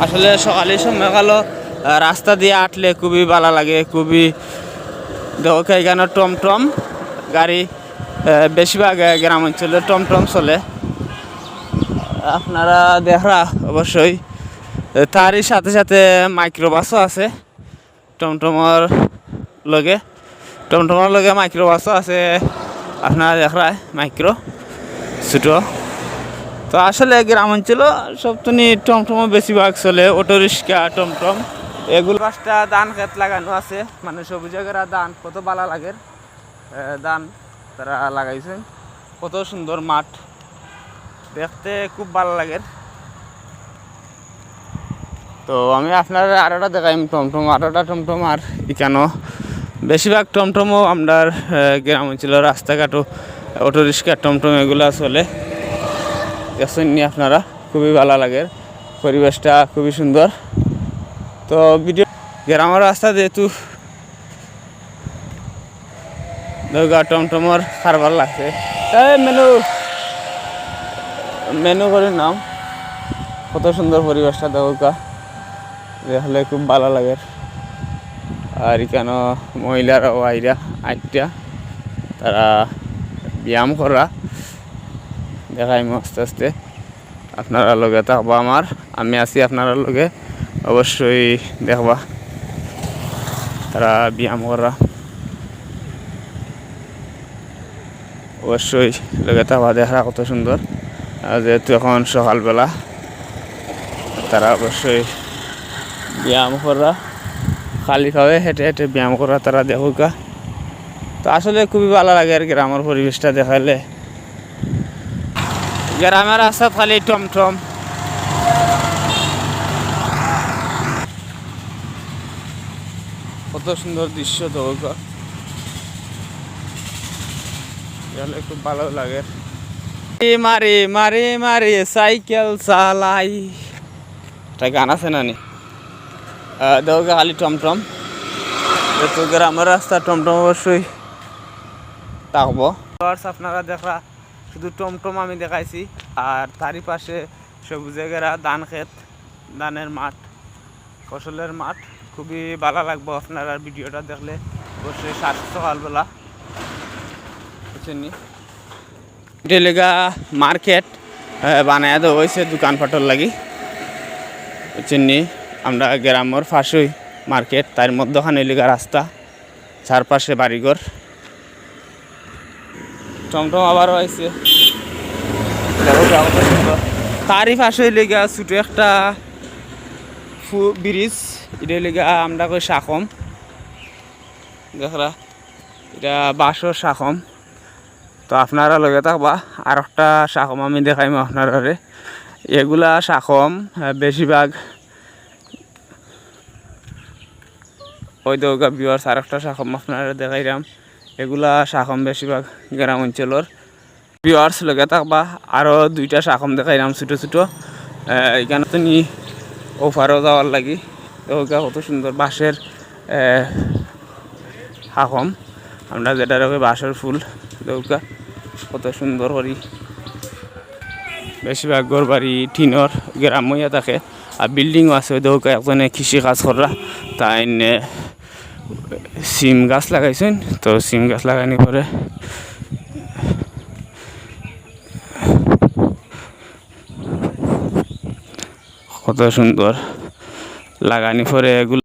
আসলে সকালে সময়কালো রাস্তা দিয়ে হাঁটলে খুবই ভালো লাগে, খুবই দেখো এখানে টমটম গাড়ি বেশিরভাগ গ্রাম অঞ্চলে টমটম চলে, আপনারা দেখা অবশ্যই। তারই সাথে সাথে মাইক্রোবাসও আছে টমটমর লগে, টমটমের লগে মাইক্রোবাসও আছে, আপনারা দেখা মাইক্রো ছোটো। তো আসলে গ্রাম অঞ্চল সব তো টমটমও বেশিরভাগ চলে, অটো রিক্সা টমটম এগুলো। পাঁচটা ধান খেত লাগানো আছে, মানে সবুজ জায়গার ধান কত ভালো লাগে, ধান তারা লাগাইছেন, কত সুন্দর মাঠ দেখতে খুব ভালো লাগে। তো আমি আপনার আরোটা দেখাইম টমটম, আরোটা টমটম। আর এখানেও বেশিরভাগ টমটমও আপনার গ্রাম অঞ্চলের রাস্তাঘাটও অটো রিক্সা টমটম এগুলো চলে, দেখছেন নি আপনারা, খুবই ভালো লাগে, পরিবেশটা খুবই সুন্দর। তো ভিডিও গ্রামের রাস্তা যেহেতু টমটমর খারবার লাগছে, মেনু মেনু করে নাম, কত সুন্দর পরিবেশটা দেখা দেখলে খুব ভালো লাগে। আর এখানে মহিলারাও আইরা আইটা তারা ব্যায়াম করা দেখাই আস্তে আস্তে, আপনারা লগে থাকবা, আমি আছি আপনারা লগে, অবশ্যই দেখবা তারা ব্যায়াম করা, অবশ্যই লগে থাকবা, দেখা কত সুন্দর। যেহেতু এখন সকালবেলা তারা অবশ্যই ব্যায়াম করা, খালি খাওয়ে হেঁটে হেঁটে ব্যায়াম করা তারা দেখুকা। তো আসলে খুবই ভালো লাগে আর গ্রামের পরিবেশটা দেখাইলে। গ্রামের রাস্তা খালি টমটম, কত সুন্দর দৃশ্য দেখা, খুব ভালো লাগে। মারি মারি মারি সাইকেল চালাই, একটা গান আছে না নি, দেখা খালি টমটম। যেহেতু গ্রামের রাস্তা টমটম অবশ্যই থাকবো। আপনারা দেখা শুধু টমটম আমি দেখাইছি, আর তারই পাশে সবুজ জায়গারা ধান ক্ষেত, ধানের মাঠ, ফসলের মাঠ, খুবই ভালো লাগবো আপনারা ভিডিওটা দেখলে। অবশ্যই সকালবেলা বুঝছেন নি, লেগা মার্কেট বানায় দেওয়া হয়েছে দোকানপাটর লাগি, বুঝছেন নি। আমরা গ্রামের পাশেই মার্কেট, তার মধ্যখানে লেগা রাস্তা, চারপাশে বাড়িঘর, টমটম আবারও আইছে, তারই পাশে লেগা ছোটো একটা ব্রিজ, এটা লেগা আমরা কই শাখম, দেখরা এটা বাঁশর শাখম। তো আপনারা লগে থাকবা, আর একটা শাখম আমি দেখাইম আপনারা, এগুলা শাখম বেশিরভাগ ওই দৌগা বিওয়ার্স, আর একটা শাখম আপনারা দেখাইলাম, এগুলা শাখম বেশিরভাগ গ্রাম অঞ্চলের বিওয়ার্স লগে থাকবা। আরও দুইটা শাখম দেখাইলাম ছোটো ছোটো, এখানে তো ওফারও যাওয়ার লাগি, দৌগা কত সুন্দর বাঁশের শাখম, আমরা যেটা রাখি বাঁশের ফুল, দৌগা কত সুন্দর করি। বেশিরভাগ ঘর বাড়ি টিনর গ্রাম হইয়া থাকে, আর বিল্ডিংও আছে। দৌকা একজনে কৃষি কাজ করা, তাই সিম গাছ লাগাইছেন, তো সিম গাছ লাগানি পরে কত সুন্দর লাগানি পরে এগুলো